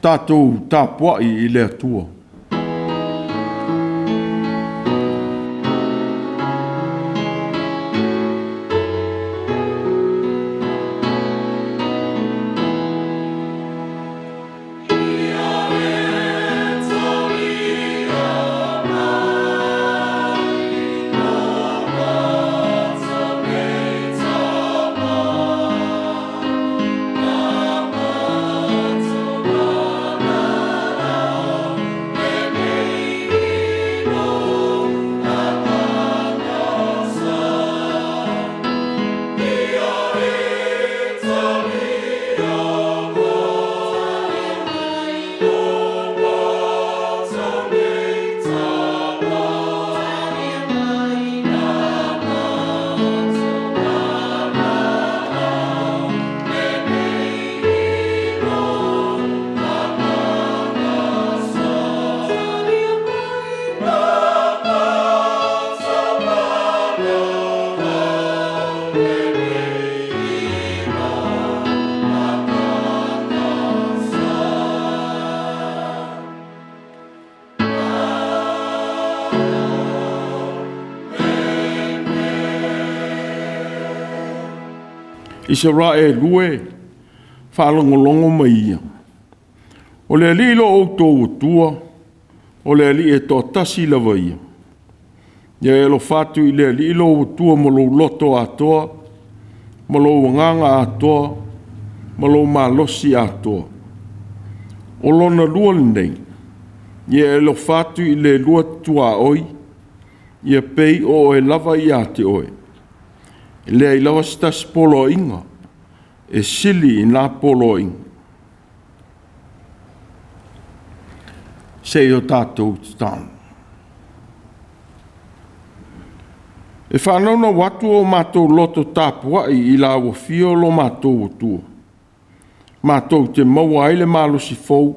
tātou tāpua'i I le atua. Isa ra e lue, whaalongolongo mai ia. O le ali lo Autū tua, o le ali e tō tasi lawa ia. Ia e lo fatu I le ali lo tua mo lo loto atoa, mo lo nganga atoa, mo lo malosi atoa. O lona lua nei, ia e lo fatu I le lua tua oi, ia pei o e lava ia te oe. Le ai lawa stas polo inga, e sili I nā polo inga. Sei o tātou tāna. E whanau watu o mātou loto tāpua'i I la wafio lo mātou tua. Mātou te maua ai le malosi fou.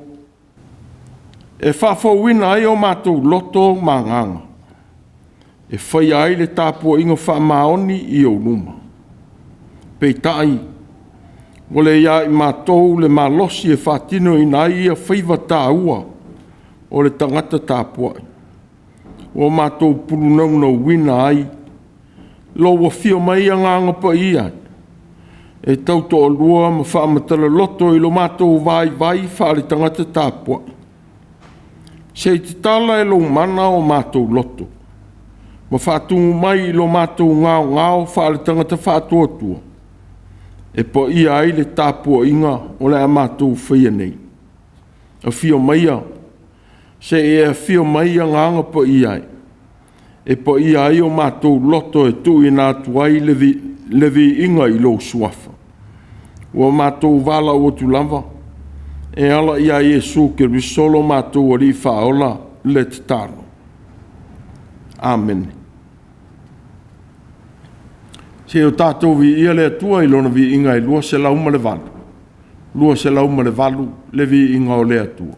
E whawhauina ai o mātou loto manganga. E whai ai le tāpua ingo whamaoni I o numa. Pei tai, wale ia I mātou le malosi e whatino I nai ia whaiva tāua o le tangata tāpua. O mātou purunau na wina ai, lo wa fio mai a nganga pa ia. E tau to lua ma whaamatala loto I lo mātou vai whaale tangata tāpua. Se te tala e lo mana o mātou loto. Ma whātungu mai I lo mātou ngāo whaale tangata whātuatua. E po ia ai le tāpua inga o le a mātou whaia nei. A fio mai a. Se e a fio mai a nganga po ia ai. E po ia ai o mātou loto e tui nā tuai levi inga I lo suafa. Ua mātou wala o tu lava. E ala ia Iesu ke risolo mātou o li whaola le te tāno. Amen. Se o tātou vi ia le atua I lona vi inga I lua se lauma le valu. Lua se lauma le valu le vi inga o le atua.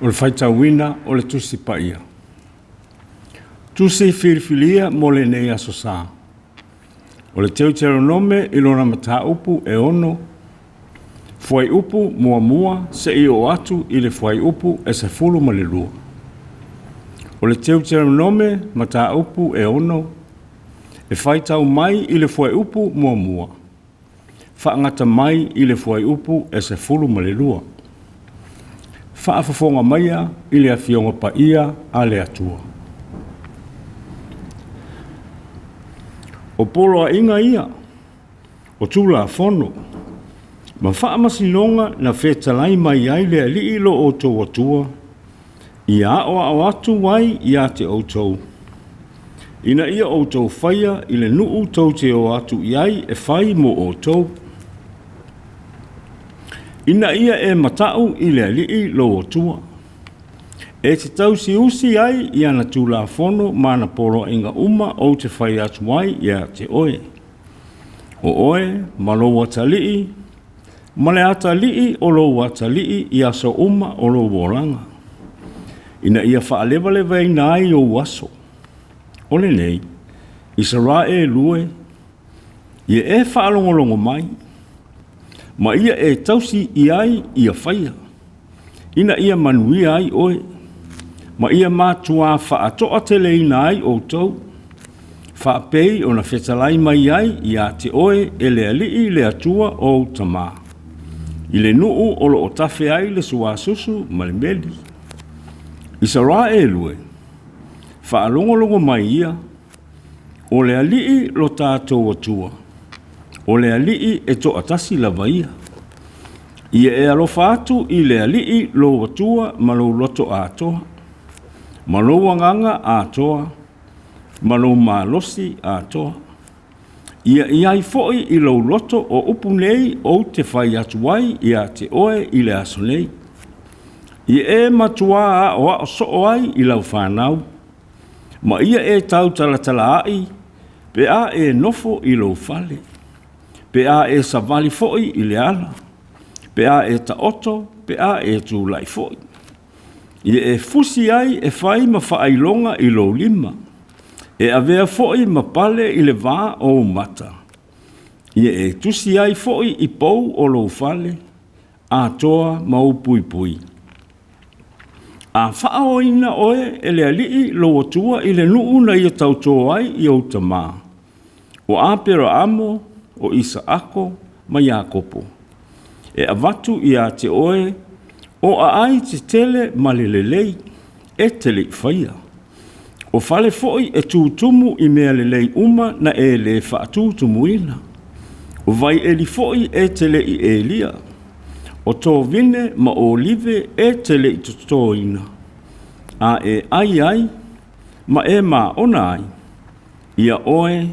o le faitauina o le tusi paia. Tusi filifilia mo le nei asosa. O le Teuteronome i lona mataupu e ono. Fuai upu mua se i o atu i le fuai upu e se fulu ma le lua. O le Teuteronome mataupu e ono. E faitau mai i le fuai upu mua. Whaangata mai i le fuai upu e se fulu ma le lua. Whaafafonga maia i le awhionga paia a le atua. O polo a inga ia, o tūla a whono, ma whaamasinonga na whetalai mai ai le ali ilo o tō atua, i a o atu wai i a te Autū. Ina ia o tō whaia i le nuu tau te o atu i ai e whai mo o tō. Ina ia e matau i le alii lo o tua. E te tau si usi ai i ana tūla whono mana poro inga uma o te whai atu mai i a te oe. O oe, ma lo watalii, ma le atalii o lo watalii i aso uma o lo waranga. Ina ia whaalewalewa i nai o waso. O le nei, i sa rā e lue, i e whaalongolongo mai, ma ia e tausi i ai i a whaia. Ina ia manui ai oe, ma ia Mātua whaatoa tele ina ai o tau, whaapei o na whetalai mai ai i a te oe e le alii le atua o tamā. I le nuu o lo o tawhi ai le suasusu ma le meli. I sa rā e lue, whaalongolongo mai ia, o le alii lo tātou atua. O le alii e to atasi lava ia. Ia e alofa atu i le alii lo atua ma lo loto atoa. Ma lo wanganga atoa. Ma lo malosi atoa. Ia iai foi i lo loto o upu nei o te whai atu wai i a te oe i le aso nei. Ia e matua a o so ai i lau whanau. Ma ia e tau talatala ai, pe a e nofo i lo fale. Pe a e savali foi i le ala. Pe a e taoto, pe a e tūlai foi. Ia e fusi ai e whai ma whaailonga i lo lima. E avea foi ma pale i le vā o mata. Ia e tusi ai foi i pou o lo fale. A toa mau pui pui. A whaoina oe e le alii lo atua i le nuu na ia tautoa ai i o tamā. O apera amo, o isa ako, ma Iakopo. E avatu i a te oe, o a ai te tele ma le lelei, e tele whaia. O fale foi e tūtumu i mea lelei uma na e le whaatūtumu ina. O vai e li foi e tele i Elia. O tō vine ma o live e tele i tō ina. A e ai, ma e ma ona ai. Ia oe,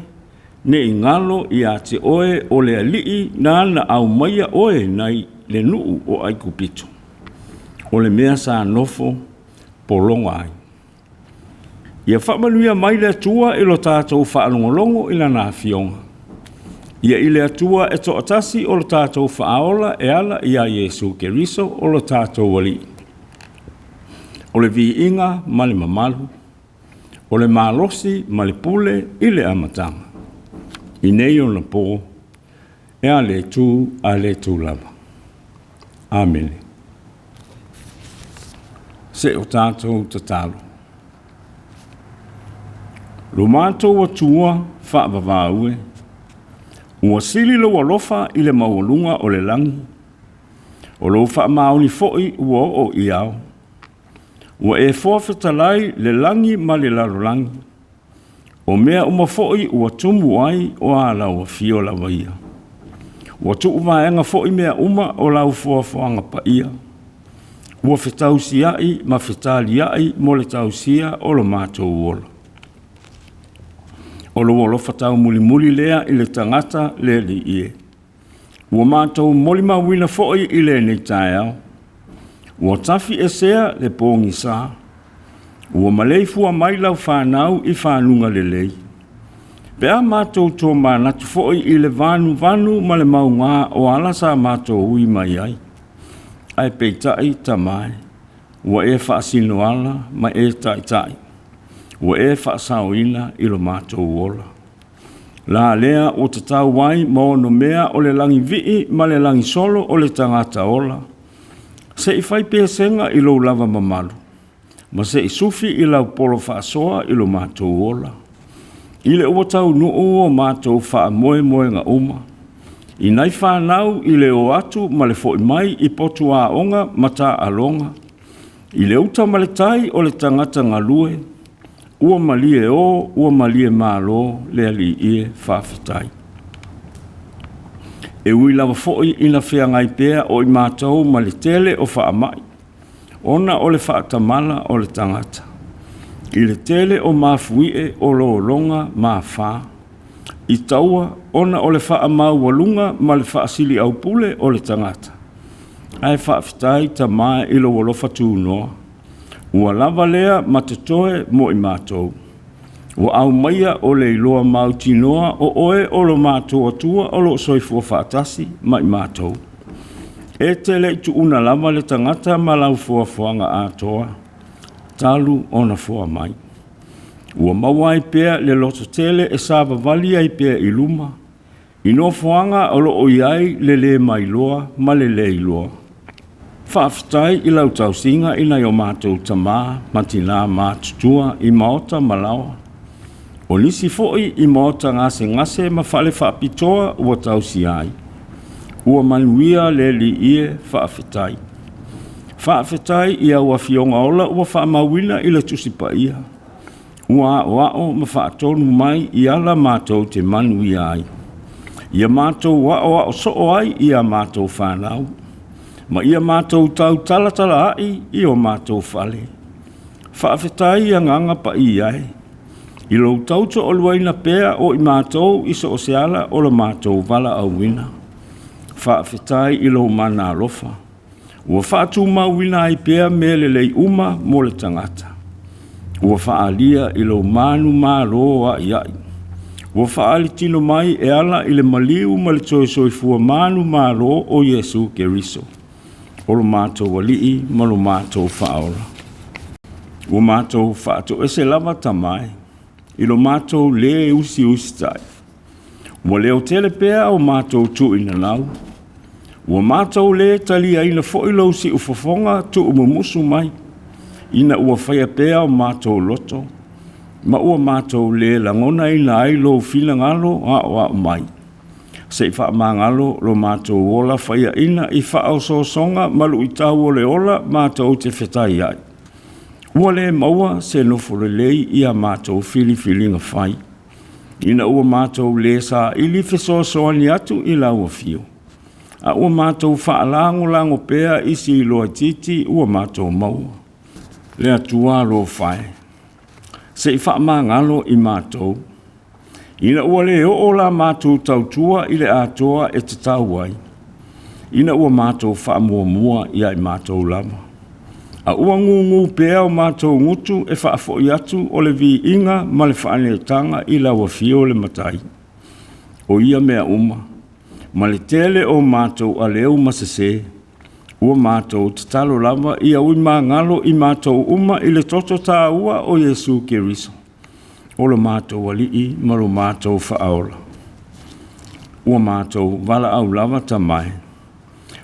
ne i ngalo i a te oe o le alii na na au maia oe nei le nuu o aiku pito. O le mea sa nofo polonga ai. Ia whamanuia mai le atua i lo tātou whaalongolongo i la nā fionga. Ia i le atua e to atasi o lo tātou whaaola e ala i a Yesu Keriso o lo tātou wali. O le vi inga ma le mamalu. O le malosi ma le pule i le amatanga. I nei o na pō, e a le tū lava. Amen. Se o tātou tatalo. Lo mātou atua whaavavaue. Ua sili lo alofa i le maualunga o le langi. O lo whaamaoni foi ua o i au. Ua e whawhetalai le langi ma le lalolangi. O mea uma foi ua tumu ai o a lau fio lawa ia. Ua tuu vaenga foi mea uma o lau fuafuanga pa ia. Ua whetausi ai ma whetali ai mo le tausia o lo mātou ola. O lo wolo whatau muli lea i le tangata le li ie. Ua mātou moli mawina foi i le nei tae au. Ua tafi e sea le pōngi sā. Ua malei fua mai lau whanau i whanunga le lei. Pea mātou tō mānatu foi i le vanu ma le maunga o ala sa mātou hui mai ai. Ai peitai tamai. ua e whaasinoala ma e tai. Ua e whaasauina i lo mātou ola. La lea o te tau wai mo no mea o le langi vii ma le langi solo o le tangata ola. Se i whai pēsenga i lo lava mamalu. Ma se i sufi i lau polo whaasoa i lo mātou ola. I le ua tau nuu o mātou wha moe ngā uma. I nei whanau i le o atu ma le fo mai i potu a onga mata alonga. I le uta ma le tai o le tangata ngalue. Ua malie o, ua malie malo le ali ie whawhitai. E ui lava foi ina whea ngai pēa o i mātou ma le tele o wha mai. Ona o le whaatamala o le tangata. I le tele o mafuie o lo longa ma wha. I taua, ona o le wha mau walunga ma le wha sili au pule o le tangata. Ai whaafitai ta mai ilo walofa tū noa. Ua lava lea matatoe mo i mātou. Ua au maia o le iloa mau tinoa o oe o lo mātou atua o lo soifua whaatasi ma i mātou. E tele i tu una lava le tangata ma lau fuafuanga ātoa. Talu ona fua mai. Ua mawai pea le loto tele e sāba vali ai pea i luma. Ino fuanga o lo oiai le mai loa ma le iloa. Whaafitai i lau tau singa i nai o mātou tamā, matina mātutua i maota malawa. O nisi foi i maota ngase ma whale whaapitoa ua tau si ai. Ua manuia le li ie whaafitai. Whaafitai i au a fionga ola ua whaamawina i le tusi pa ia. Ua wao ma whaatonu mai i ala mātou te manuia ai. Ia mātou wao so ai i a mātou whanau. Ma ia mātou tau talatala ai i o mātou whale. Whaafetai a nganga pa i ai. I lo tauto o luaina pēa o i mātou iso o seala o lo mātou wala au wina. Whaafetai i lo mana alofa. Ua whaatu mauwina ai pēa me le lei uma mo le tangata. Ua whaalia i lo manu māloa i ai. Ua whaali tino mai e ala i le maliu ma le soifua manu mālo o Yesu Keriso. O lo mātou walii, ma lo mātou whaola. Ua mātou whaato ese lava tamai. I lo mātou le usi tai. Ua leo tele pēa o mātou tu ina nau. Ua mātou le tali aina foilo si ufofonga tu umumusu mai. Ina ua whaia pēa o mātou loto. Ma ua mātou le langona ina ai lo fina ngalo a mai. Se wha mangalo lo mātou ola whaia ina i whaau songa malu i tau o le ola mātou te whetai ai. Ua le maua se nofo le lei i a mātou fili nga whai. Ina ua mātou le sa ili whesoasoani atu i lau a fio. A ua mātou whaalango pēa isi i loa titi ua mātou maua. Le atua lo whai. Se wha mangalo i mātou. Ina ua le o la mātou tautua i le ATUA e te tauai. Ina ua mātou wha mua i ai mātou lama. A ua ngungu pēa o mātou ngutu e wha afo i atu o le vi inga ma le whaane tanga i la ua fio le matai. O ia mea uma. Ma le tele o mātou a leo masese. Ua mātou te talo lava i au i ngalo i mātou uma i le toto tā ua o Yesu Keriso. O lo mātou walii, ma lo mātou whaaola. Ua mātou wala au lava tamai.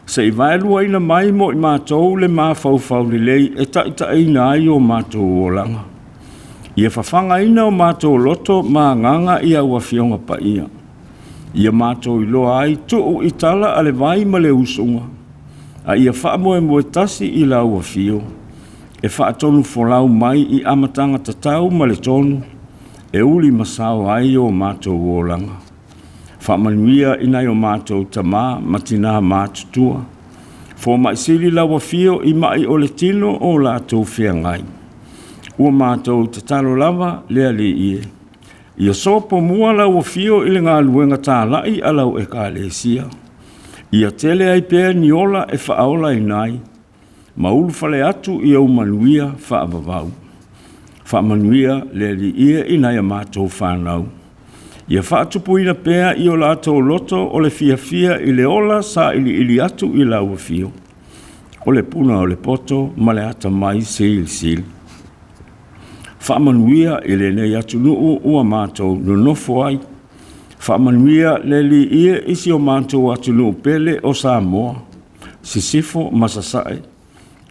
Se i vaelua ina mai mo i mātou le māwhauwhau le lei e taita ina ai o mātou o langa. Ia whawhanga ina o mātou loto mā nganga i au a fionga pa ia. Ia mātou i loa ai tuu i tala ale vai ma le usunga. A ia whaamoe tasi i lau a fio. E whaatonu wholau mai i amatanga tatau ma le tonu. E uli masao ai o mātou o langa. Whamanuia inai o mātou tamā matina mātutua. Fo mai siri lawa fio i mai o le tino o lātou whea ngai. Ua mātou te talo lava lea le ie. Ia sopo mua lawa fio i le Gāluega tālai a lau ekalesia. Ia tele ai pēa ni ola e whaaola inai. Maulu whale atu i au manuia whaavavau. Whaamanuia le li ia inai a mātou whanau. Ia whaatupuina pēa i o lātou loto o le fia i le ola sa ili atu i lau fio. o le puna o le poto ma le ata mai sili. Whaamanuia e le nei atu nuu ua mātou no nofo ai. Whaamanuia le li ia isi o mātou atu nuu pele o Samoa. Sisifo masasae.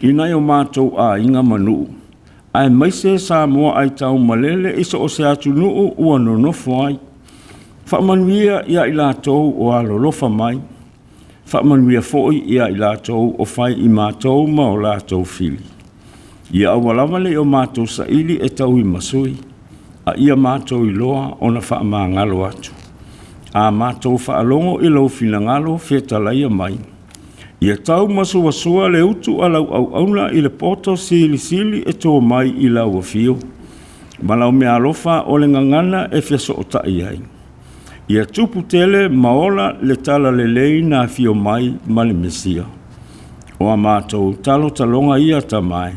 Inai o mātou a inga manu. Ai maise Samoa ai tau malele iso o se atu nuu ua no nofo ai. Whaamanuia ia i lātou o alolofa mai. Whaamanuia foi ia i lātou o whai i mātou ma o lātou fili. Ia awalawa le o mātou sa ili e tau i masui. A ia mātou i loa o na wha maa ngalo atu. A mātou wha alongo i lau fina ngalo whetalaia mai. Ia tau masua le utu alau au auna i le poto sili e tō mai i lau a fio. Malau mea alofa o le ngangana e fiaso o tai ai. Ia tupu tele maola le tala le lei na fio mai ma le mesia. O a mātou talo talonga ia ta mai.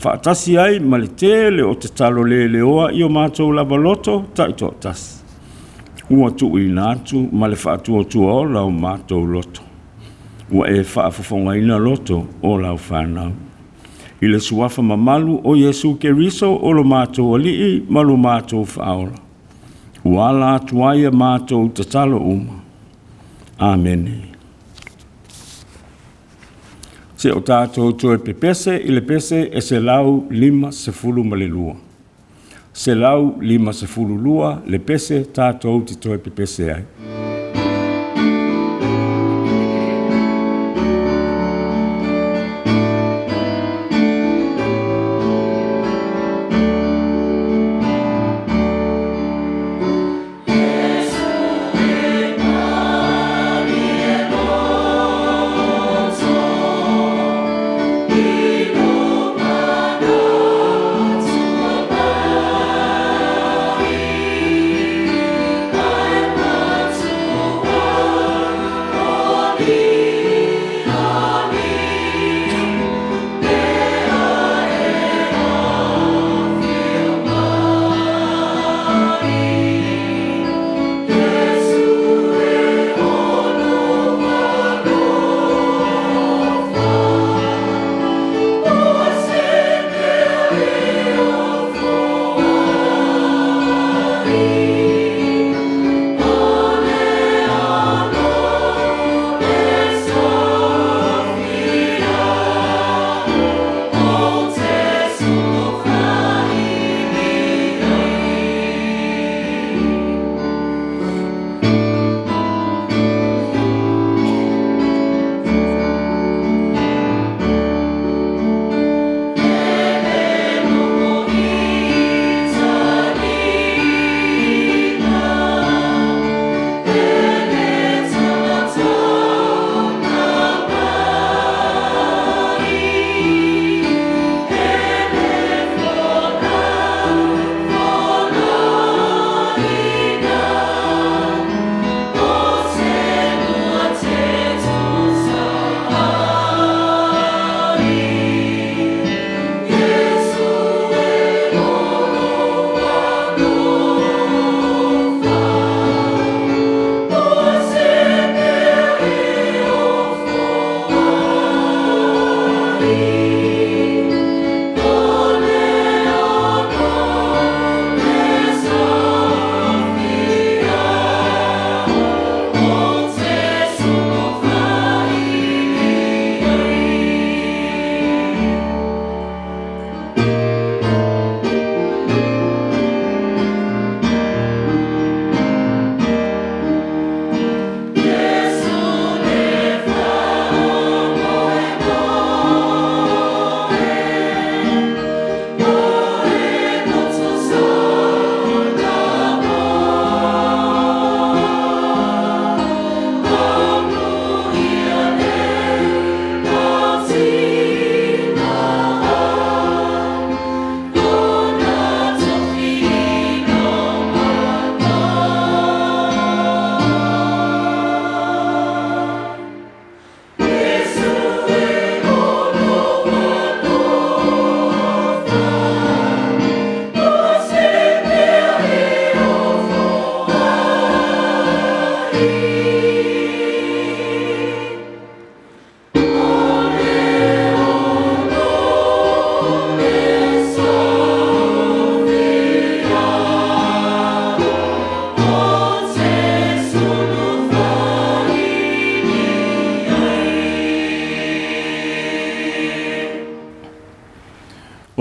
Whaatasi ai ma le tele o te talo le oa i o mātou lava loto ta i tō tasi. Ua tu i nātu ma le whaatua tua o lau mātou loto. Ua e whaafafonga ina loto o lau whanau. I le suafa mamalu o Yesu Keriso o lo mātou alii ma lo mātou whaora. Ua la atuaia mātou te talo uma. Amen. Se o tātou toe pepese i le pese e se lau 5 ma le lua. Se lau 5 lua le pese tātou te toe pepese ai.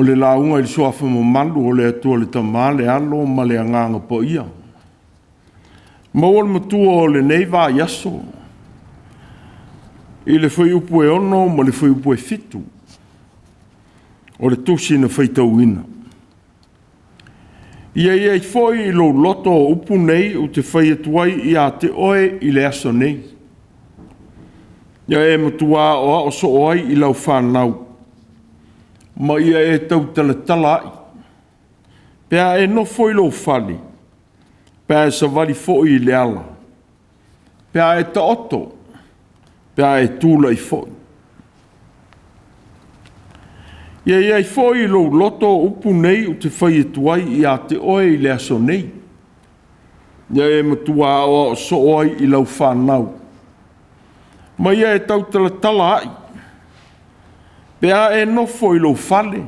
le launga i soafa mo malu o le atua le tamale alo ma le anganga po ia. Mawal matua o le neiva yaso. I le whai upu e ono ma le whai upu e fitu. O le tusi na Faitau ina. Ia i foi i lo loto o upu nei o te whai atuai i a te oe i le aso nei. Ia e matua o so oai i lau whanau. Ma ia e tau tala ai. Pea e no foi lo whali. Pea e sa wali foi i le ala. Pea e ta oto. Pea e tūla i foi. Ia i foi i lo loto upu nei o te whai tuai i a te oe i le aso nei. Ia e matua o so oai i lau whanau. Ma ia e tau tala ai. Pea e no foi lo fale.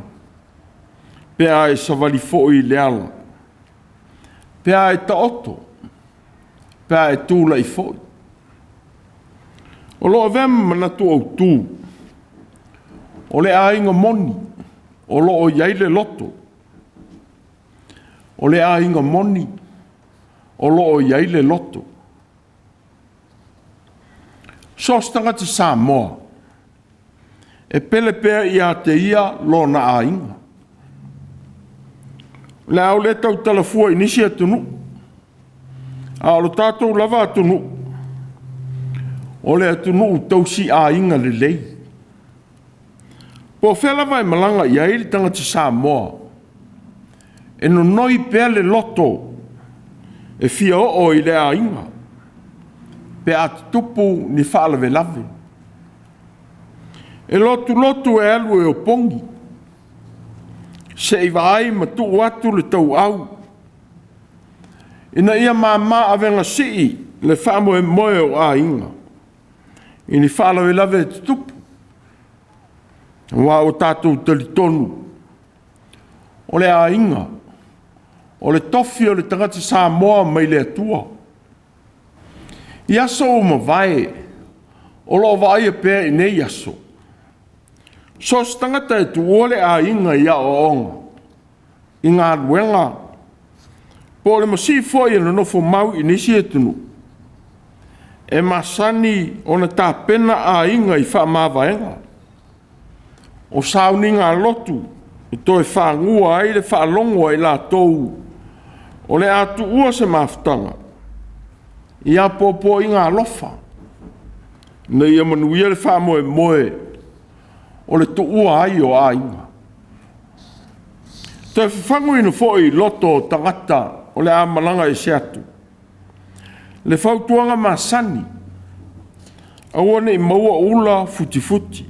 Pea e savali foi le ala. Pea e ta oto. Pea e tūla i foi. O loa vem manatu Autū. O le āiga moni. O loo iai le loto. O le āiga moni. O loo iai le loto. Sostanga te Samoa. E pele pea i a te ia lo na āinga. Le au le tau talafua inisi atunu. A lo tātou lava atunu. O le atunu Tusi āinga le lei. Po whela vai malanga i aile tanga te Samoa. E no noi pea le loto. E fia o i le āinga. Pea atu tupu ni whaalawe lave. E lotu e alu e o pongi. Se i vai ma tu atu le tau au. Ina ia mama avenga sii le whaamo e moe o a inga. Ini whaalawe lave te tupu. Wa o tātou talitonu. O le a inga. O le tofi o le tangata Samoa mai le atua. Iaso o ma vai. O lo vai e pēr i nei iaso. So stangata e tu ole a inga ia o onga. I ngā ruenga. Po le masi foi e nofo mau i nisi e tunu. E masani o na tā pena a inga i wha mawaenga. O sauni ngā lotu. I toi wha ngua ai le wha longo ai la tou. O le ATUA se Mafutaga. Ia popo i ngā lofa. Na ia manuia le wha moe moe. O le tuua ai o āinga. Te whangu ina foi loto tangata o le āmalanga e se atu. Le whautuanga masani. Awane i maua ula futi futi.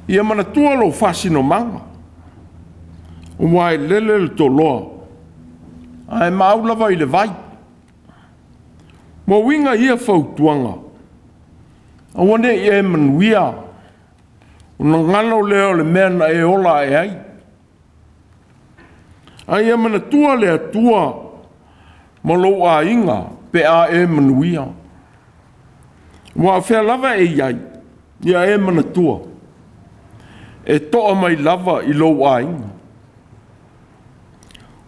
Ia mana tua lo fasino manga. Umai lele le toloa. Ai maulawa i le vai. Mo winga ia whautuanga. Awane i e manuia. Una ngano leo le mena e ola e ai. Ai e mana tua le atua. Ma lo a inga pe a e manuia. Wa whea lava e iai. Ia e mana tua. E toa mai lava i lo a inga.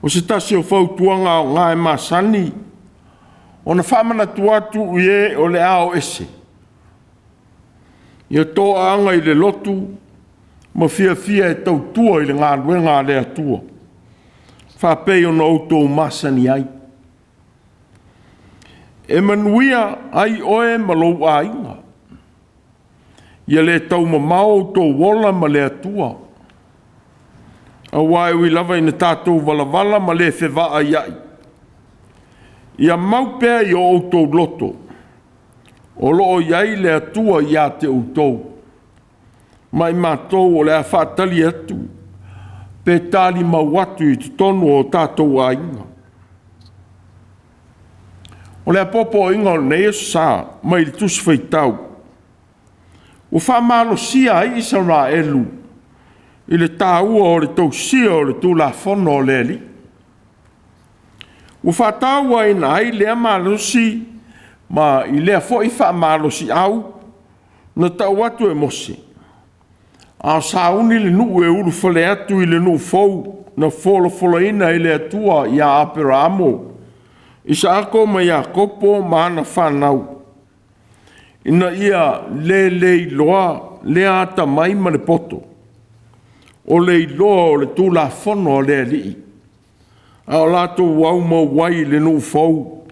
O se tasi o whautuanga o ngā e masani. O na whamana tuatu i e o le ao ese. Ia toa anga i le lotu, ma fia e tau tua i le ngā ruenga le atua. Whapei o na Autū masani ai. E manuia ai oe ma lo a inga. Ia le tau ma mau tō wola ma le atua. A wai ui lava ina tātou wala ma le whewaa iai. Ia mau pēr i o Autū loto. O loo iai le atua i a te utou. Mai mātou o le a whātali atu. Pe tāli mau atu i te tonu o tātou a inga. O le a popo inga o nei esu sā, mai le tusi Faitau. O whamalo sia ai isa rā elu. I le tāua o le tausia o le tūlafono o le li. O whātau ai na ai lea mālosi ma i lea fo i wha mālosi au na tau atu e mose. A sauni le nu e ulu fale atu i le nu fou na folo ina i le atua i a Aperamo. Isaako ma Iakopo ma ana whanau. Ina ia le loa le ata mai ma le poto. O le iloa o le tūla whono o le alii. A o lato wau ma wai le nu fou.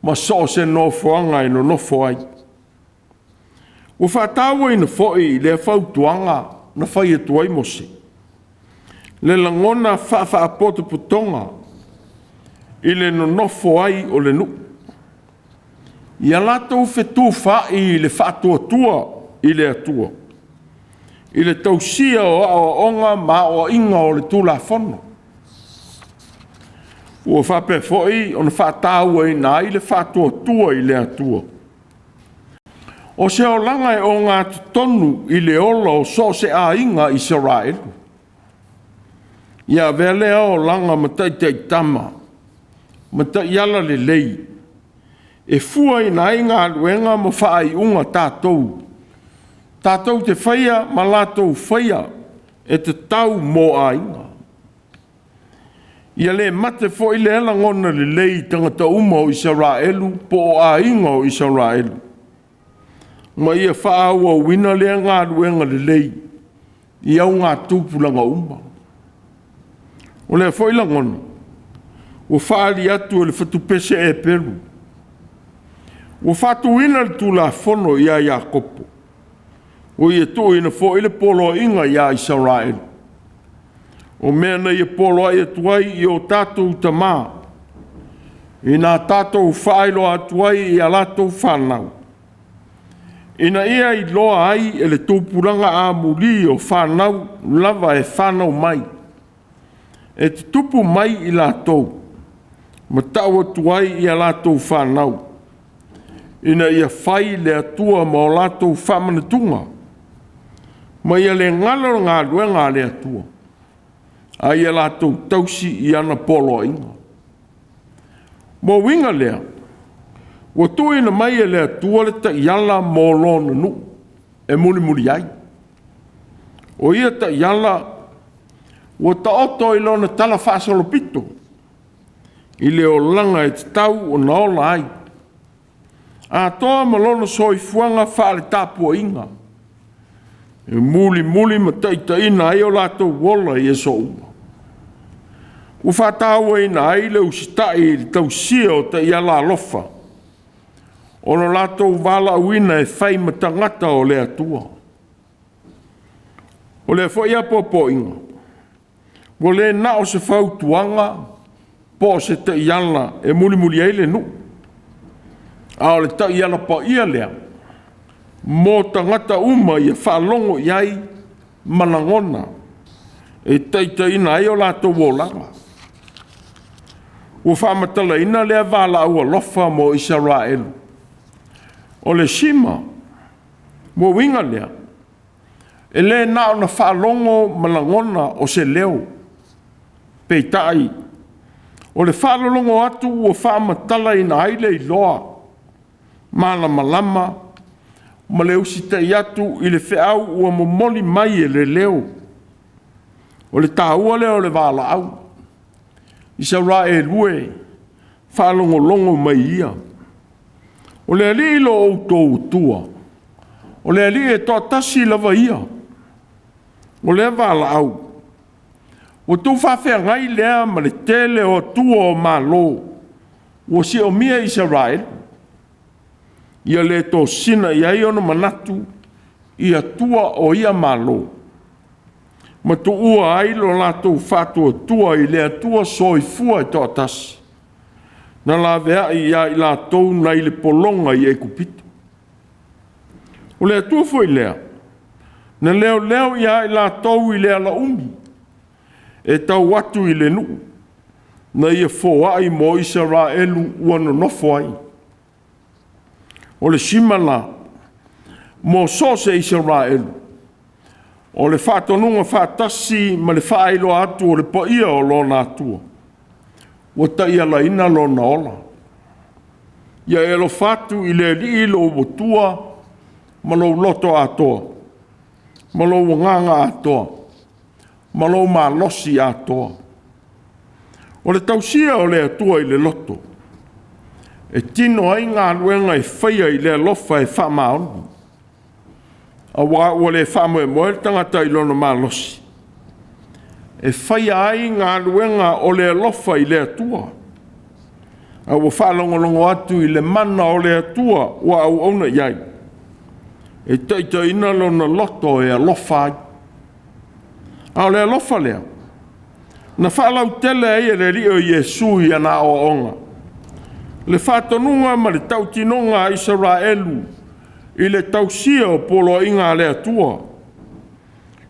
Ma so se no foanga i no nofo ai. O whātawa ina foi le whautuanga na whai atu ai mose. Le langona whaapoto putonga i le no nofo ai o le nu. Ia lato whetu whai le whaatuatua i le atua. I le tausia o onga ma o inga o le tūla whono. Ua whape foi o na whātawa ina i le whaatuatua i le atua. O se o langa e o ngā tonu i le ola o so se a inga i Israelu. Ia vele o langa matai te tama, matai ala le lei. E fua i na inga aluenga ma whaai unga tātou. Tātou te whaia ma lātou whaia e te tau mō a inga. Ia le mate fo i le elangona le lei tangata uma o Israelu po a inga o Israelu. Ma ia whaaua wina lea ngā ruenga le lei i au ngā tūpulanga umma. O lea whailangona, o whaali atu o le whatupese e peru. O whatuina le tūla whono i a Iakopo. O ia tō ina fo i le polo inga i a Israel. O mea na ia polo ai atuai i o tātou tamā. I nā tātou whailo atuai i a lātou whanau. Ina ia i loa ai e le tūpuranga a muri o whanau lava e whanau mai. E te tupu mai i lātou. Ma tau atu ai i a lātou whanau. Ina ia whai le atua ma o lātou whamanatunga. Ma ia le ngalo ngā ruenga le atua. A ia lātou tausi i ana polo inga. Mo winga lea. Wa tui na mai e lea tua le ta iala mō lona nu, e muri ai. O ia ta iala, wa ta oto i lona tala whaasalopito, i le o langa e te tau o na ola ai. A toa ma lona soifuanga whaare TAPUA'IGA. E muli ma taita ina ai o lato wola i e so ua. U whātaua ina ai le usitai i tau sia o ta iala alofa. O no lātou wala uina e whai matangata o le atua. O le whai apopo inga. O le na o se whautuanga, po se te iala e muri eile nu. A o le ta iala pa ia lea. Mō tangata uma i a whalongo iai manangona. E teita ina ai o lātou o langa. O whamatala ina lea wala ua lofa mo Israelu. O le sima, mo winga lea, e le nao na whalongo malangona o se leo, peitai. O le whalongo atu o whamatala ina aile i loa, mana malama, ma le usita i atu i le whiau ua momoli mai e le leo. O le tāua leo le wala au. Isa ra e lue, whalongo longo mai ia. O le ali lo Autū. O le ali e toa tasi lava ia. O le wala au. O tu whawhea ngai lea ma le tele o tua o malo. O si o mia Israel. Ia le to sina ia iono manatu. Ia tua o ia malo. Ma tu ua ai lo lato whatua tua i lea tua soifua e toa tasi. Na la vea ia i la tau na i le polonga i e kupito. O lea tua foi lea. Na leo ia i la tau i lea la umi. E tau watu i le nu. Na ia foa ai mo Israelu ua no nofo ai. O le simala. Mo so se Israelu. O le whatonunga whatasi ma le whaelo atu o le paia o lona atua. O ta ia la ina lo na ola. Ia e lo fatu i le li lo botua ma lo loto atoa. ma lo nganga atoa, ma lo malosi atoa. O le tausia o le atua i le loto, e tino ai ngā luenga e whaia i le alofa e whamaonu. A wa le whamoe moe tangata i lono malosi. E whaia ai ngā luenga o le alofa i le atua. A wa whalongolongo atu i le mana o le atua wa au auna iai. E taita ina lona loto e alofa ai. A le alofa lea. Na whalau tele ai e le rio Iesu i ana o onga. Le whatonunga ma le tautinonga a Israelu i le tausia o polo inga le atua.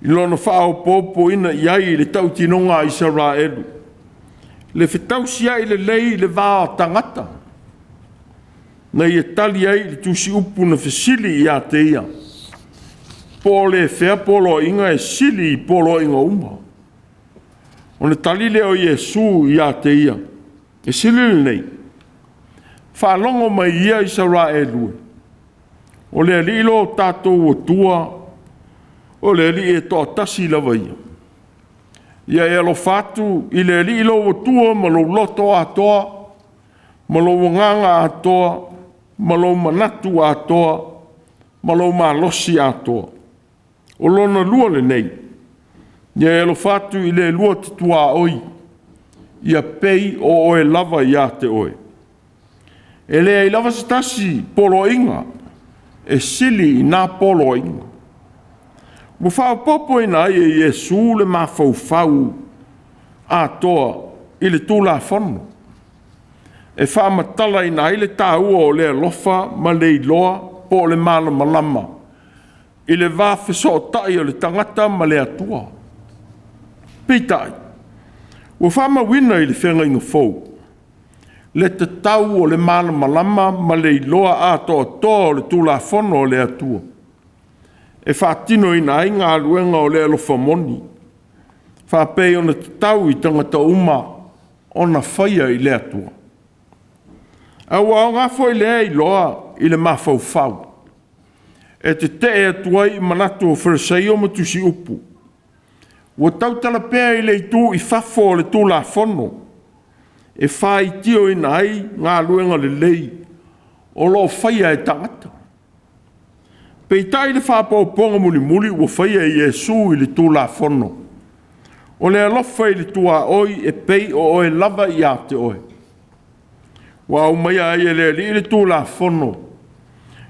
I lono whao popo ina iai i le tautinonga a Israelu. Le whetausia i le lei le vāo tangata. Na i e tali ai le tusi upu na whesili i a te ia. Po le whea polo inga e sili i polo inga uma. O le tali leo Iesu i a te ia. E sili nei. Whalongo mai ia Israelu. O le ali ilo tātou o tua. O le ali e toa tasi lawa ia. Ia e alo fatu i le ali ilo o tua ma lo loto atoa. Ma lo nganga atoa. Ma lo manatu atoa. Ma lo malosi atoa. O lona lua le nei. Ia e alo fatu i le lua titua oi. Ia pei o oe lava ia te oe. E lea i lava stasi polo inga. E sili i nā polo inga. Mo whao popo ina e Iesu le mafau a toa i le tūla whanu. E whaamatala ina i le tāua o le alofa ma le iloa po le mana malama. I le whawhiso tai o le tangata ma le atua. Pitai. Ua whamawina i le whenga inga fau. Le te tau o le mana malama ma le iloa a toa toa o le tūla whanu o le atua. E whaatino ina ai ngā luenga o le alofa moni. Whapei ona te tau i tangata uma o na whaia i le atua. Aua o ngā foi lea i loa i le mafau fau. E te e atua i manatu o wharesei o matusi upu. Ua tautala pēr i le itu i whafo o le tūla whono. E whai tio ina ai ngā luenga le lei o lo whaia e tangata. Pei tai le whapaoponga muli ua whaia i Iesu i le tūla whono. O le alofa i le tua oi e pei o oe lava i a te oe. Wa au mai ai e le tūla whono.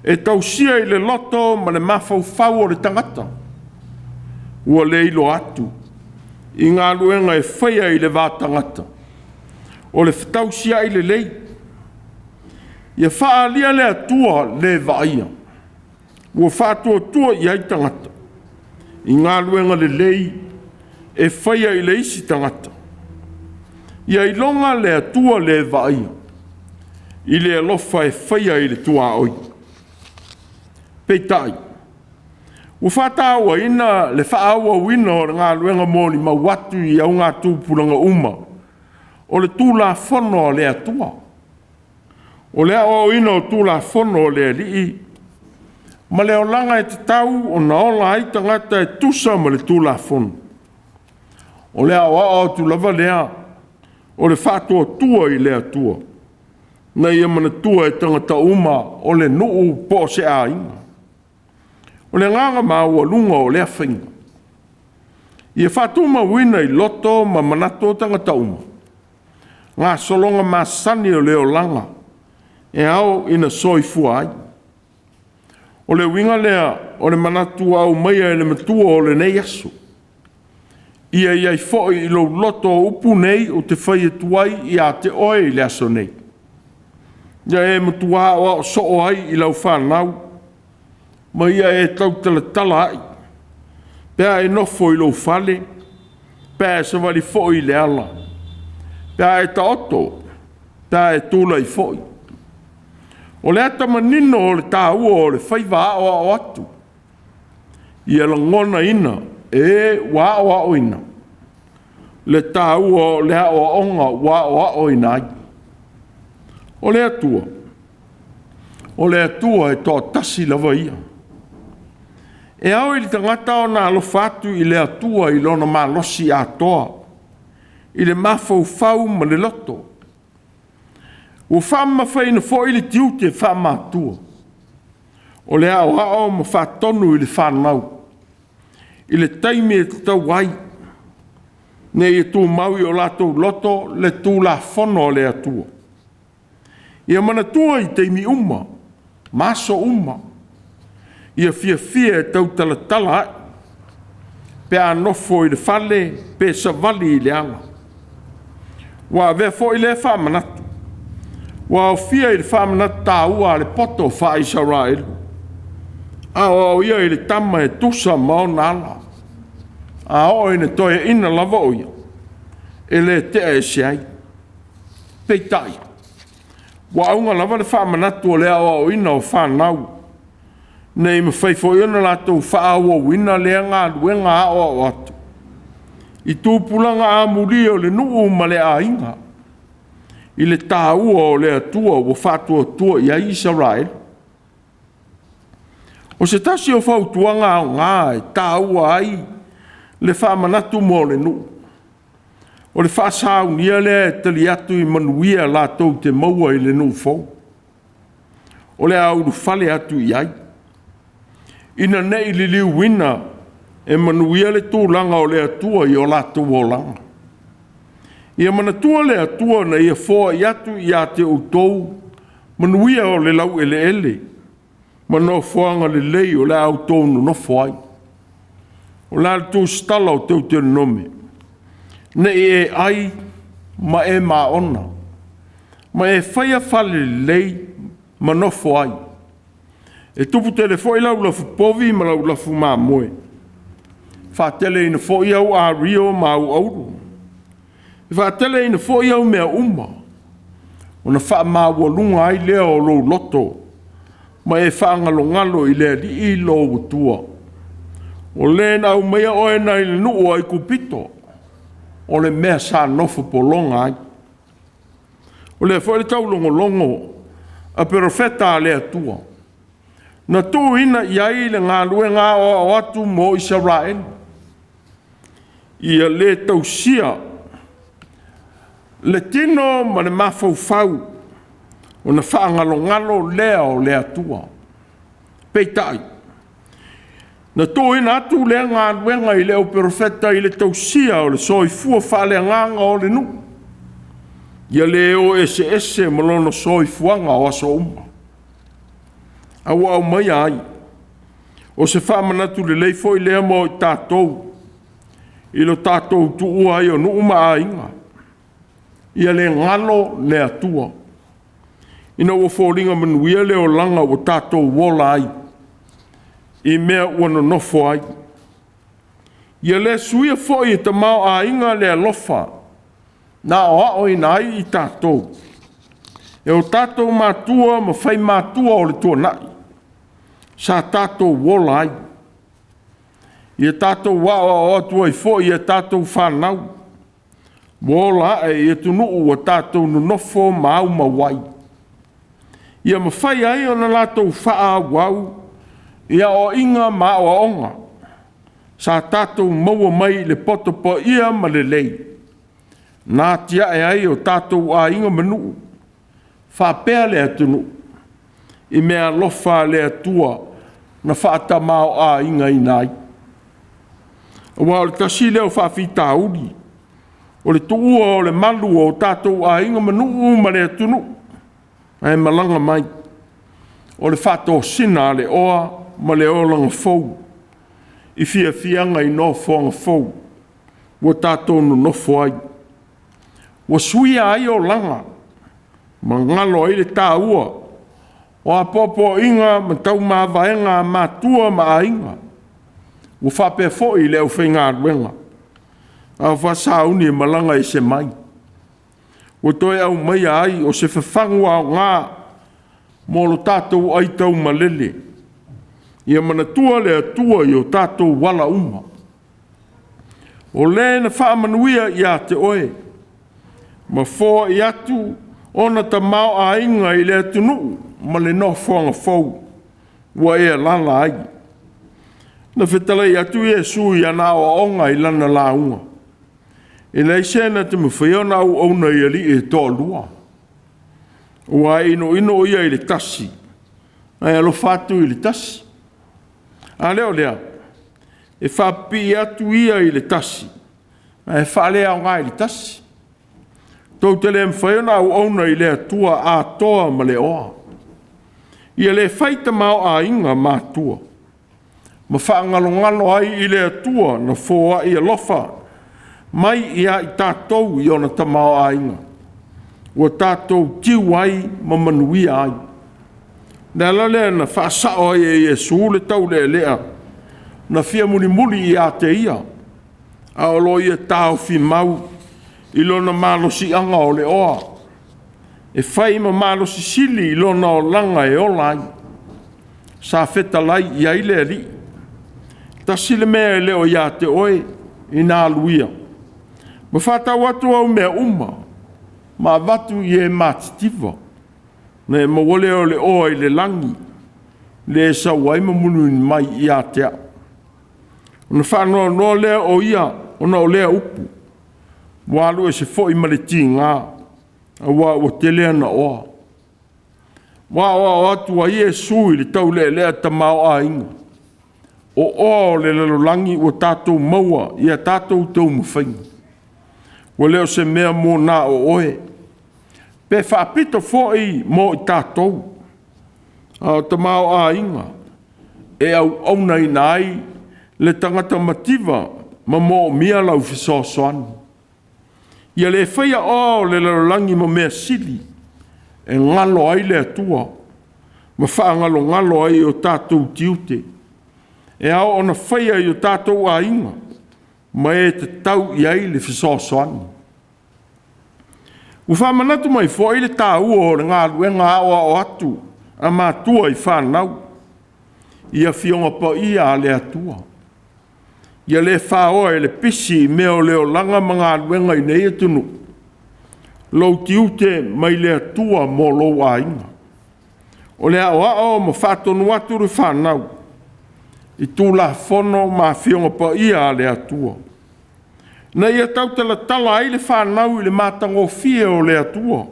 E tausia i le loto ma le mafau o le tangata. Ua le ilo atu. I ngā luenga e whaia i le vātangata. O le whetausia i le lei. Ia whaalia le atua le vaia. Ua whātua tua i ai tangata. I ngā luenga le lei e whaia i le isi tangata. Ia i longa le atua le vaia. I le alofa e whaia i le tua oi. Peitai. Ua whātaua ina le whaaua wina o ngā luenga moni mauatu i au ngā tūpuranga uma. O le tūla whono o le atua. O le au ina o tūla whono o le alii. Ma leo langa e te tau o na ola ai tangata e tusa ma le tūla whono. O lea o ao tu lava lea o le whātua tua i lea tua. Na ia mana tua e tangata uma o le nuu po se a inga. O le nganga maua lunga o lea whinga. Ia whātuma wina i loto ma manato tangata uma. Ngā solonga masani o leo langa e au ina soifua ai. O le winga lea, o le manatu au maia e le matua o le nei asu. Ia iai foi i lo loto upu nei o te whai tuai i a te oe i le aso nei. Ia e matua o so o ai i lau whanau. Ma ia e tau tala ai. Pea e nofo i lo whale. Pea e savali foi i le ala. Pea e taoto. Pea e tūla i foi. O le ata manino o le tāua o le whaiva o atu. Ia la ngona ina e wa o ina. Le tāua o le o onga wa o ina ai. O le atua. O le atua e tō tasi lava ia. E au i le tangata o na alofa atu i le atua i lona malosi atoa. I le mafaufau ma le loto. Ua whaamawhaina fo i le tiu te whaamatua. O le ao ma whaatonu i le whanau. I le taimi e tau wai. Ne i tū maui o latou loto le tū la fono o le atua. Ia mana tua i teimi uma. Maso uma. Ia fia e tau talatala. Pe anofo i le fale, pe savali i le ala. Wa vea fo i le whamanatu. Wa o fia i le whamanatu tāua le poto wha Israel. A o ia i le tama e tusa mao nala. A o ina toi ina lava o ia. E le te e siai. Peitai. Wa aunga lava le whamanatu o lea o ina o whanau. Nei me whaifo iona latou whaawa wina lea ngā luenga a o atu. I tūpulanga a muri o le nuu ma le a inga. I le tāua o le atua o whatua tua i a Israel. O se tasi o whautuanga o ngā e tāua ai le whamanatu mo le nuu. O le whaasau nia lea e tali atu i manuia latou te maua i le nuu fau. O le auru fale atu i ai. Ina nei li liu wina e manuia le tūlanga o le atua i o latou o langa. Ia manatua le atua na ia fōa i atu i a te Autū, manuia o le lau ele. Mano foanga le lei o le Autū no foai. O la tu stala o Teuteronome. Ne e ai ma e maona. Ma e whaia whale lei ma no foai. E tupu tele fo i lau lafu povi ma lau lafu ma moe. Whatele ina fo i au a rio ma au auru. Whatele ina fo i au mea uma. O na wha ma walunga ai lea o lo loto. Ma e whaangalo ngalo i lea li i lo utua. O le na au mea oe na i le nuu ai kupito. O le mea sa nofu polonga ai. O le fo i tau longo. A profeta le atua. Na tū ina i ai le ngā luenga o atu mo Israel. Ia le tausia. Le tino ma le mafaufau. O na whaangalo lea o le atua. Peitai. Na tū ina atu le ngā luenga i le o profeta i le tausia o le soifua whale nganga o le nu. Ia le o ese malono soifuanga o aso uma. Awa au mai ai. O se whamanatu le leifo i lea mo i tātou. I lo tātou tuua ai o nuuma a inga. Ia le ngalo le atua. Ina ua fōringa manuia le o langa o tātou wola ai. I mea ua no nofo ai. Ia le suia fo i te mau a inga le alofa. Na o ina ai i tātou. E o tātou mātua ma whai mātua o le tuanai. Sa tātou wola ai. Ia tātou wao o atua i fo ia tātou whanau. Wola e ia tunu ua tātou nunofo mau mawai. Ia mawhai ai o na lātou whaa wau. Ia o inga ma o onga. Sa tātou maua mai le poto po ia ma le lei. Nā tia e ai o tātou a inga manu. Whapea le atunu. I mea lofa le atua. Na whaata mao a inga inai. Wa o le tasi leo whawhita uri. O le tuua o le malu o tātou a inga manu ma le atunu. Ai malanga mai. O le whato sina le oa ma le olanga fau. I fianga i no fonga fau. Wa tātou no nofo ai. Wa suia ai o langa. Ma ngalo ai le tāua. O a popo inga ma tau ma vaenga Matua ma a inga. Ua whape fo i leo whainga aruenga. A whasauni e malanga i se mai. Ua toi au mai ai o se whawhangua o ngā. Molo tātou ai tau malele. Ia manatua le atua i o tātou wala uma. O le na whaamanuia i a te oe. Ma fo i atu ona ta mau a inga i le atunu. Ma le no whanga fau. Ua ea lala ai. Na whetalai atu Iesu i ana o onga I lana launga. E nei sena te mwhiona au auna I ali e tō lua. Ua ino ia I le tasi. Ai alo fatu I le tasi. A leo lea. E whapi atu ia I le tasi. E whalea o ngā I le tasi. Tau te le mwhiona au auna I le atua a toa ma le oa. Ia le whaita mao a inga Mātua. Ma whaangalo ai I le atua na fōa I alofa. Mai ia I tātou I ona tamao a inga. Ua tātou tiu ai ma manuia ai. Nā lale na whaasao ai e Iesu le tau le lea. Na fia muli I a te ia. A olo ia tāo fi mau. I lona malosi anga o le oa. E whai ma malosi sili I lona o langa e olai. Sa feta lai I aile ali. Ta sile mea e leo ia te oe I nā luia. Ma whatau atu au mea uma. Ma watu I e mātitiva. Na e mawole o le oa I le langi. Le sa wai ma munu mai I a tea. Ona whanua no lea o ia. Ona o lea upu. Walu e se fo I maleti ngā. A wa te lea na oa. Wa atu a Iesu I le tau lea tamao a inga. O le lalolangi o tātou maua I a tātou tau mawhainga. Wa leo se mea mō nā o oe. Pe whaapito fōi mō I tātou. Tamao a inga. E au nei nai le tangata mativa ma mō mia lau fisosoani. Ia le whaia o le lalolangi ma mea sili. E ngalo ai le atua. Ma ngalo ai o tātou tiute. E ao ona whaia I o tātou a inga. Ma e te tau I ai le fisosoani. U whamanatu mai fo I le tāua o le ngā luenga o atu. A Mātua I whanau. Ia fionga pa ia a le atua. Ia le whaoa e le pisi mea o leo langa mga luenga I nei atunu. Lau tiute mai le atua mo lo a inga. O le ao ma whatonu atu ru whanau. I tūla whono ma fionga pa ia a le atua. Na ia tau tala ai le whanau I le mātango fie o le atua.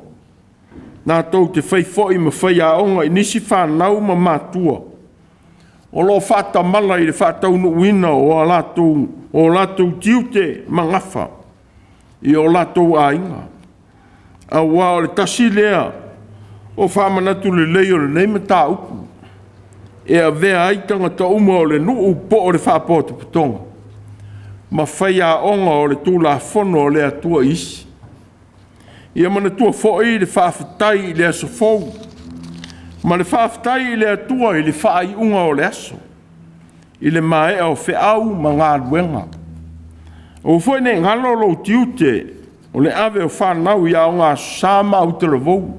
Nā tau te whaifoi ma whaiaonga I nisi whanau ma Mātua. O lo whata mala I le whatau no wina o latou tiute ma ngafa. I o latou a inga. A wā o le tasi lea. O whamanatu le leo le neima tā upu. E a vea aitanga ta uma o le nuu po o le whapote putonga. Ma whaia onga o le tūla whono o le atua isi. Ia mana tua whoi le whawhatai I le aso fau. Ma le whawhatai I le atua I le whai unga o le aso. I le mae o whiau ma ngā ruenga. O whoi ne ngalo lo tiute o le ave o whanau I au ngā sāma au te ravou.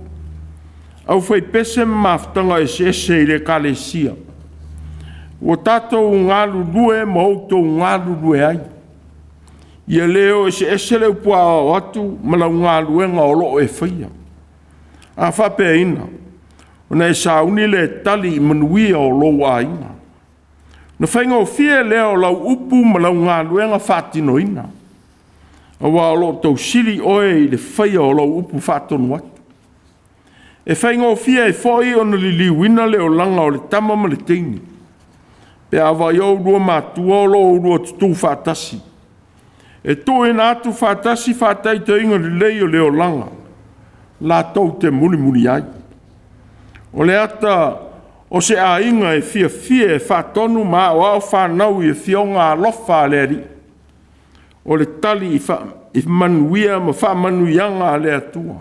Au whai pese Mafutaga ese I le kalesia. O tātou ngālu lue ma outou ngālu lue ai. Ia leo ese leo pua o atu ma lau ngālu enga o loo e whaia. A whapea ina. O nei sauni le tali I manuia o loo a ina. Na whainga o fie leo lau upu ma lau ngālu enga whatino ina. A wā o loo tau siri oe I le whaia o lau upu whatonu atu. E whainga o fia e whoi o na li wina leo langa o le tama ma le teini. Pe awa iau rua Mātua o loo rua tutu whatasi. E tō e nā atu whatasi whatai te inga leo leo langa. La tau te muli ai. O le ata o se a inga e fia e whatonu ma o au whanau I fionga alofa le ari. O le tali I manuia ma whamanuianga le atua.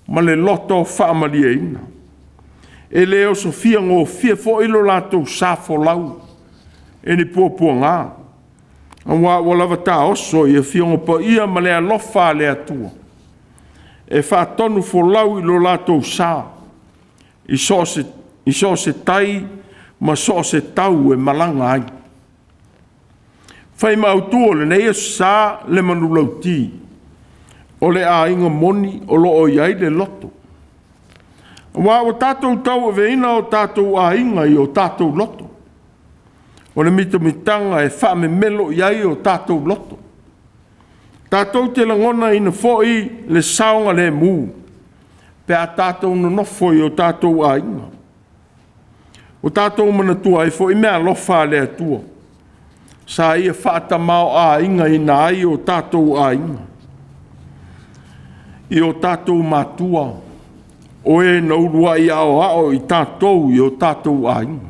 Ma le loto whaamalia ina. E leo so fia ngō fia fo ilo lātou sāfo lau. E ni pua ngā. An wā lava tā oso I a fia ngō pa ia ma le alofa le atua. E whātonu fo lau ilo lātou sā. I so se tai ma so se tau e malanga ai. Whai ma Autū le nei sā le manu lauti. O le āiga moni o loo iai le loto. Wā o tātou tau veina o tātou āinga I o tātou loto. O le mitomitanga e wha me melo iai o tātou loto. Tātou te langona ina fōi le saonga le mū. Pe a tātou no nofoi o tātou āinga. O tātou manatua e fōi mea lofa le atua. Sa ia whaata mao āinga ina ai o tātou āinga. I o tātou Mātua. O e naurua i ao i tātou i o tātou āinga.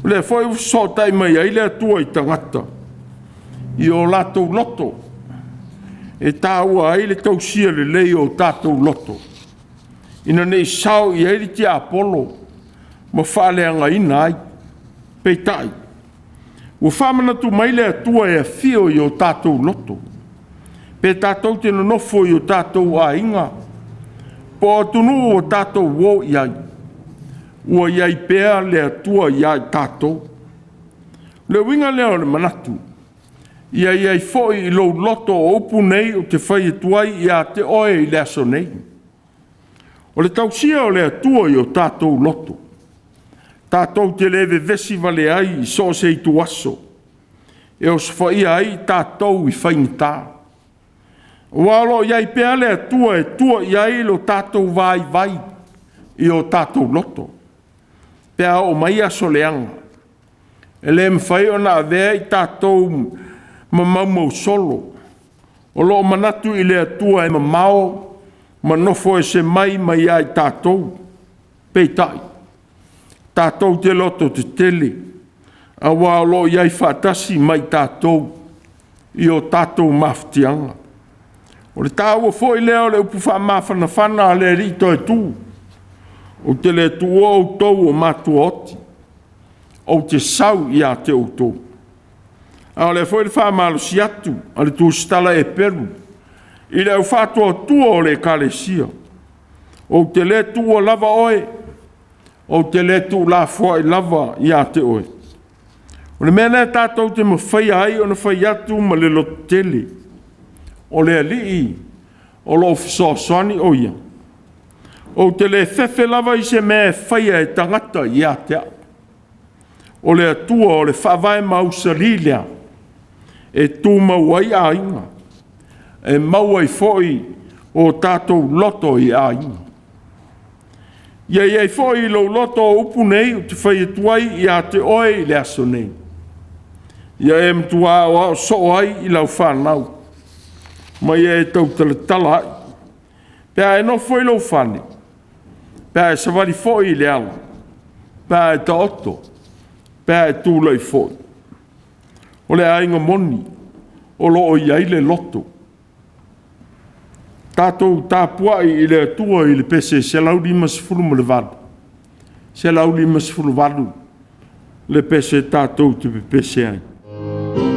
O le fōi sotai mai ai le atua i tangata. I o lātou loto. E tāua ai le tausia le lei o tātou loto. Ina nei sao i airi te Apollo. Ma whaaleanga ina ai. Peitai. Ua whamana tu mai le atua e a fio i o tātou loto. Pe tātou te nofo i o tātou a inga. Po atunu o tātou wo i ai. Ua iai pēa le atua i ai tātou. Le winga leo le manatu. Ia iai foi i lou loto o upu nei o te whai tuai i a te oe i le aso nei. O le tausia o le atua i o tātou loto. Tātou te lewe vesi vale ai i so se i tu aso. E o se whai ai tātou i whainita. Walo iai pēa le atua e tua iai lo tātou vai vai i o tātou loto. Pēa o mai aso leanga. E le mwhai o na vea i tātou mamau solo. O lo manatu i le atua e mamao, manofo e se mai ai tātou. Peitai. Tātou te loto te tele. A wā lo iai whātasi mai tātou. I o tātou mafutianga. O le tāua fo i leo le upu whamawhana whana le rito e tū. O te le tū o tau o Mātua oti. O te sau i a te o tau. A le foi le whamalo si atu, a le tūstala e peru. I le au whātua tua o le kalesia. O te le tua lava oe. O te le tu la fua i lava i a te oe. O le mea tātou te mawhai ai o na whai atu ma le lotele. O le alii, o lo fisosani o ia. O te le fefe lava i se mea whaia e tangata i a te au. O le atua o le whawai mausalilia. E tū mauai a inga. E mauai foi o tātou loto i a inga. Iai foi lo loto o upu nei o te whai tuai i a te oe i le aso nei. Ia e mtua o so ai i lau whanau. Mai e tau tala ai. Pea e no foi lo whane. Pea e savari foi i le ala. Pea e ta oto. Pea e tūlai foi. O le ainga moni, o loo iai le loto. Tātou tāpuai i le atua i le pese, se lau lima sifuru mo le vadu. Se lau lima sifuru vadu, le pese tātou te pese ai. Bye.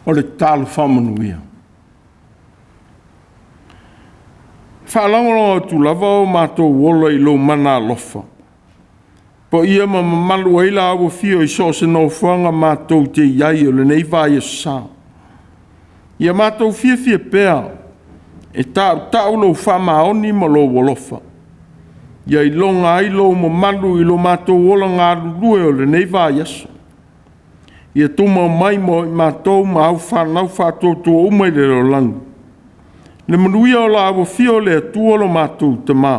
O le talo whamanuia. Whaalangolo tu lava o mātou wola I lo mana lofa. Po ia malu eila awa fio I so se no whanga mātou te iai o le nei vai sa. Ia mātou fia pēa e tau lo whamaoni ma lo wolofa. Ia I longa ai lo malu I lo mātou wola ngā lue o le nei vai asa. Ia tuma mai mo I mātou ma au whanau whātou tua umai le lo langu. Le manuia o la awa fio le atua lo mātou te mā.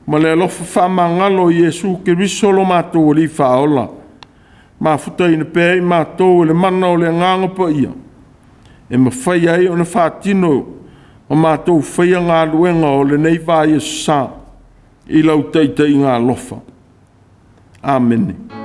Ma le alofa whamangalo I Jesu ke riso lo mātou o li whaola. Mafuta ina pēr I mātou le mana o le nganga pa ia. E ma whai ai o na whātino o mātou whaia ngā luenga o le nei vai sa I lau teitai ngā lofa. Amen.